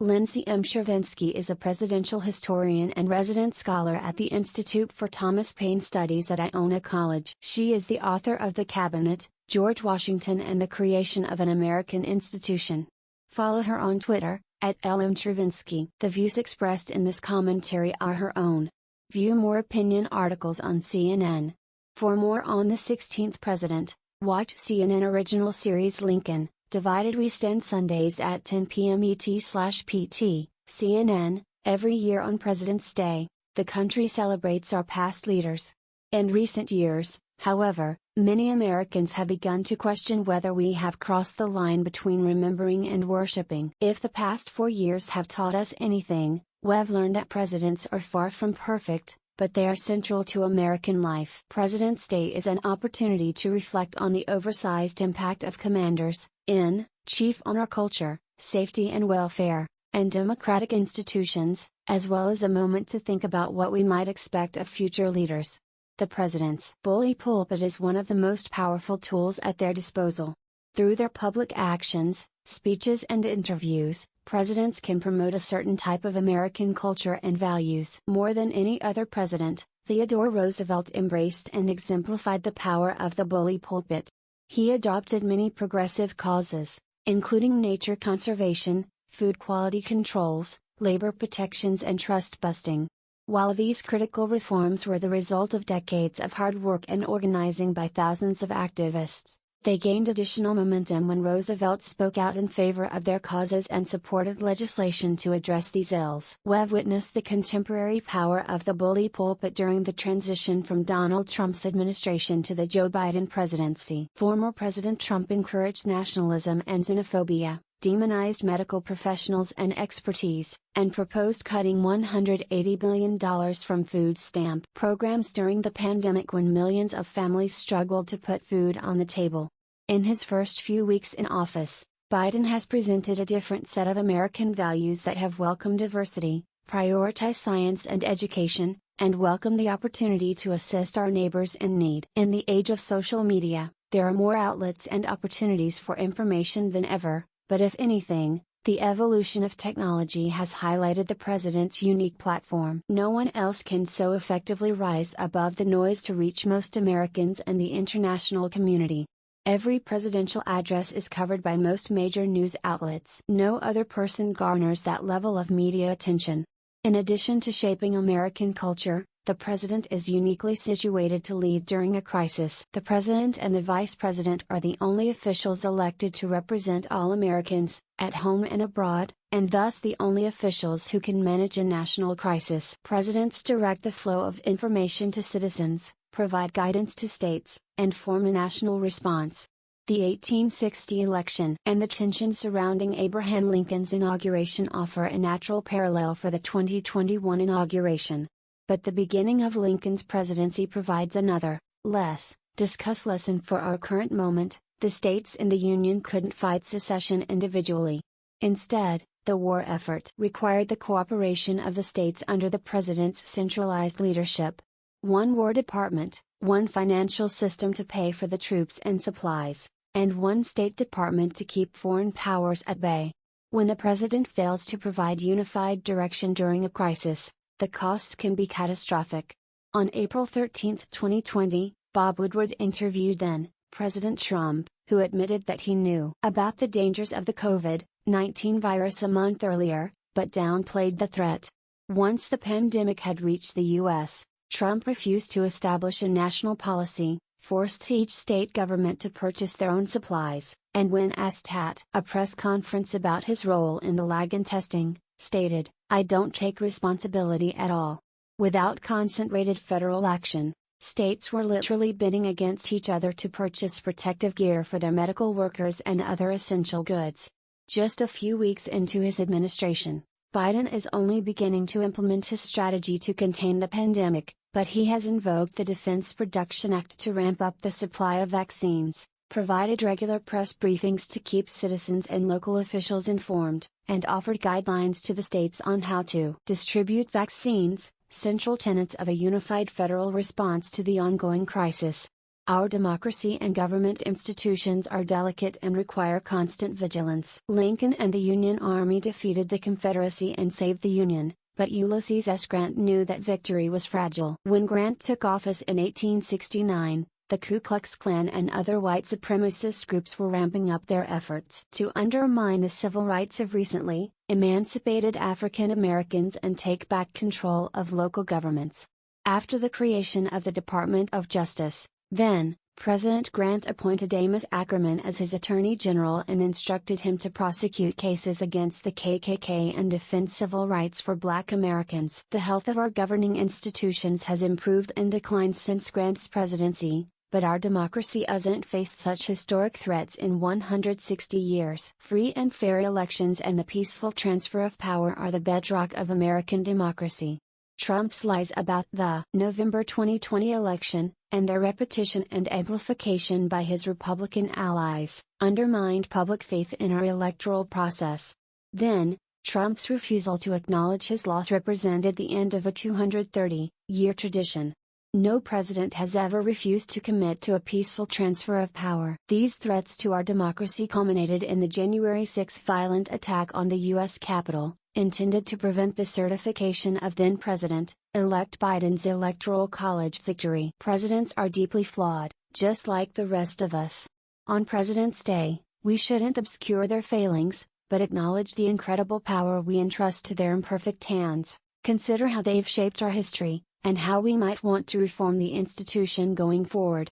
Lindsay M. Chervinsky is a presidential historian and resident scholar at the Institute for Thomas Paine Studies at Iona College. She is the author of The Cabinet, George Washington and the Creation of an American Institution. Follow her on Twitter, at @LMChervinsky. The views expressed in this commentary are her own. View more opinion articles on CNN. For more on the 16th president, watch CNN original series Lincoln, Divided We Stand Sundays at 10 p.m. ET/PT. CNN. Every year on President's Day, the country celebrates our past leaders. In recent years, however, many Americans have begun to question whether we have crossed the line between remembering and worshiping. If the past 4 years have taught us anything, we've learned that presidents are far from perfect, but they are central to American life. President's Day is an opportunity to reflect on the oversized impact of commanders in chief on our culture, safety and welfare, and democratic institutions, as well as a moment to think about what we might expect of future leaders. The president's bully pulpit is one of the most powerful tools at their disposal. Through their public actions, speeches and interviews, presidents can promote a certain type of American culture and values. More than any other president, Theodore Roosevelt embraced and exemplified the power of the bully pulpit. He adopted many progressive causes, including nature conservation, food quality controls, labor protections and trust busting. While these critical reforms were the result of decades of hard work and organizing by thousands of activists, they gained additional momentum when Roosevelt spoke out in favor of their causes and supported legislation to address these ills. We've witnessed the contemporary power of the bully pulpit during the transition from Donald Trump's administration to the Joe Biden presidency. Former President Trump encouraged nationalism and xenophobia, demonized medical professionals and expertise, and proposed cutting $180 billion from food stamp programs during the pandemic when millions of families struggled to put food on the table. In his first few weeks in office, Biden has presented a different set of American values that have welcomed diversity, prioritized science and education, and welcomed the opportunity to assist our neighbors in need. In the age of social media, there are more outlets and opportunities for information than ever, but if anything, the evolution of technology has highlighted the president's unique platform. No one else can so effectively rise above the noise to reach most Americans and the international community. Every presidential address is covered by most major news outlets. No other person garners that level of media attention. In addition to shaping American culture, the president is uniquely situated to lead during a crisis. The president and the vice president are the only officials elected to represent all Americans, at home and abroad, and thus the only officials who can manage a national crisis. Presidents direct the flow of information to citizens, provide guidance to states, and form a national response. The 1860 election and the tensions surrounding Abraham Lincoln's inauguration offer a natural parallel for the 2021 inauguration. But the beginning of Lincoln's presidency provides another, less discussed lesson for our current moment: the states in the Union couldn't fight secession individually. Instead, the war effort required the cooperation of the states under the president's centralized leadership. One War Department, one financial system to pay for the troops and supplies, and one State Department to keep foreign powers at bay. When the president fails to provide unified direction during a crisis, the costs can be catastrophic. On April 13, 2020, Bob Woodward interviewed then President Trump, who admitted that he knew about the dangers of the COVID-19 virus a month earlier, but downplayed the threat. Once the pandemic had reached the U.S., Trump refused to establish a national policy, forced each state government to purchase their own supplies, and when asked at a press conference about his role in the lag in testing, stated, "I don't take responsibility at all." Without concentrated federal action, states were literally bidding against each other to purchase protective gear for their medical workers and other essential goods. Just a few weeks into his administration, Biden is only beginning to implement his strategy to contain the pandemic, but he has invoked the Defense Production Act to ramp up the supply of vaccines, provided regular press briefings to keep citizens and local officials informed, and offered guidelines to the states on how to distribute vaccines, central tenets of a unified federal response to the ongoing crisis. Our democracy and government institutions are delicate and require constant vigilance. Lincoln and the Union Army defeated the Confederacy and saved the Union, but Ulysses S. Grant knew that victory was fragile. When Grant took office in 1869, the Ku Klux Klan and other white supremacist groups were ramping up their efforts to undermine the civil rights of recently emancipated African Americans and take back control of local governments. After the creation of the Department of Justice, then, President Grant appointed Amos Ackerman as his Attorney General and instructed him to prosecute cases against the KKK and defend civil rights for Black Americans. The health of our governing institutions has improved and declined since Grant's presidency, but our democracy hasn't faced such historic threats in 160 years. Free and fair elections and the peaceful transfer of power are the bedrock of American democracy. Trump's lies about the November 2020 election, and their repetition and amplification by his Republican allies, undermined public faith in our electoral process. Then, Trump's refusal to acknowledge his loss represented the end of a 230-year tradition. No president has ever refused to commit to a peaceful transfer of power. These threats to our democracy culminated in the January 6 violent attack on the U.S. Capitol, intended to prevent the certification of then-President-elect Biden's Electoral College victory. Presidents are deeply flawed, just like the rest of us. On President's Day, we shouldn't obscure their failings, but acknowledge the incredible power we entrust to their imperfect hands, consider how they've shaped our history, and how we might want to reform the institution going forward.